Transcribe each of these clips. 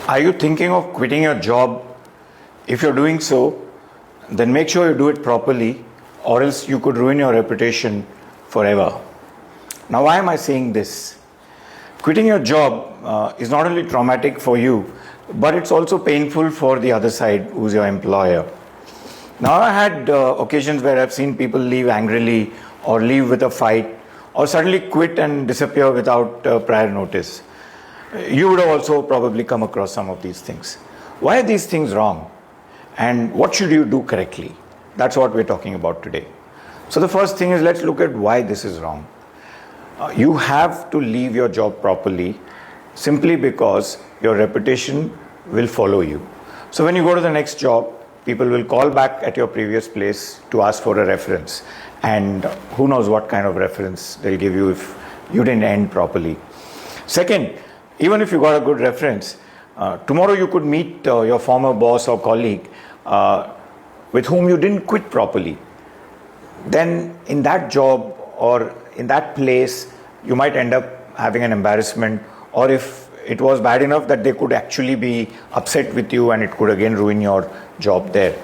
Are you thinking of quitting your job? If you're doing so, then make sure you do it properly, or else you could ruin your reputation forever. Now, why am I saying this? Quitting your job is not only traumatic for you, but it's also painful for the other side, who's your employer. Now, I had occasions where I've seen people leave angrily, or leave with a fight, or suddenly quit and disappear without prior notice. You would have also probably come across some of these things. Why are these things wrong? And what should you do correctly? That's what we're talking about today. So the first thing is, let's look at why this is wrong. You have to leave your job properly simply because your reputation will follow you. So when you go to the next job, people will call back at your previous place to ask for a reference. And who knows what kind of reference they'll give you if you didn't end properly. Second, even if you got a good reference, tomorrow you could meet your former boss or colleague with whom you didn't quit properly. Then in that job or in that place, you might end up having an embarrassment, or if it was bad enough that they could actually be upset with you and it could again ruin your job there.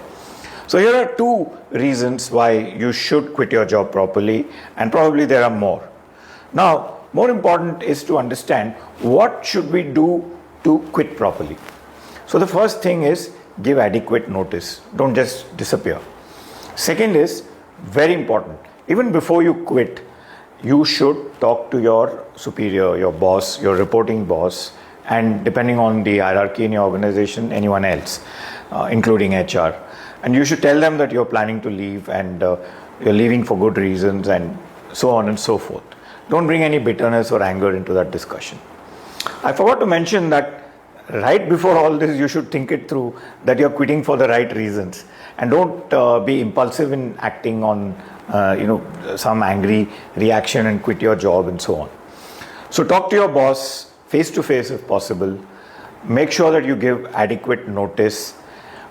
So here are two reasons why you should quit your job properly, and probably there are more. Now, more important is to understand what should we do to quit properly. So the first thing is, give adequate notice. Don't just disappear. Second is, very important, even before you quit, you should talk to your superior, your boss, your reporting boss, and depending on the hierarchy in your organization, anyone else, including HR. And you should tell them that you're planning to leave and you're leaving for good reasons and so on and so forth. Don't bring any bitterness or anger into that discussion. I forgot to mention that right before all this, you should think it through, that you're quitting for the right reasons. And don't be impulsive in acting on some angry reaction and quit your job and so on. So talk to your boss face to face if possible. Make sure that you give adequate notice.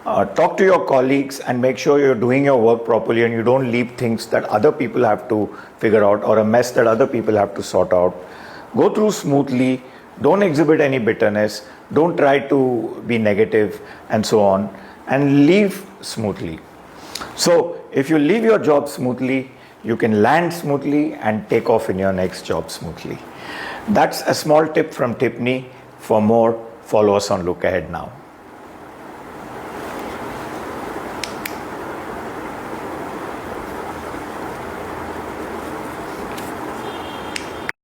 Talk to your colleagues and make sure you're doing your work properly and you don't leave things that other people have to figure out, or a mess that other people have to sort out. Go through smoothly. Don't exhibit any bitterness. Don't try to be negative and so on. And leave smoothly. So if you leave your job smoothly, you can land smoothly and take off in your next job smoothly. That's a small tip from Tipney. For more, follow us on Look Ahead Now.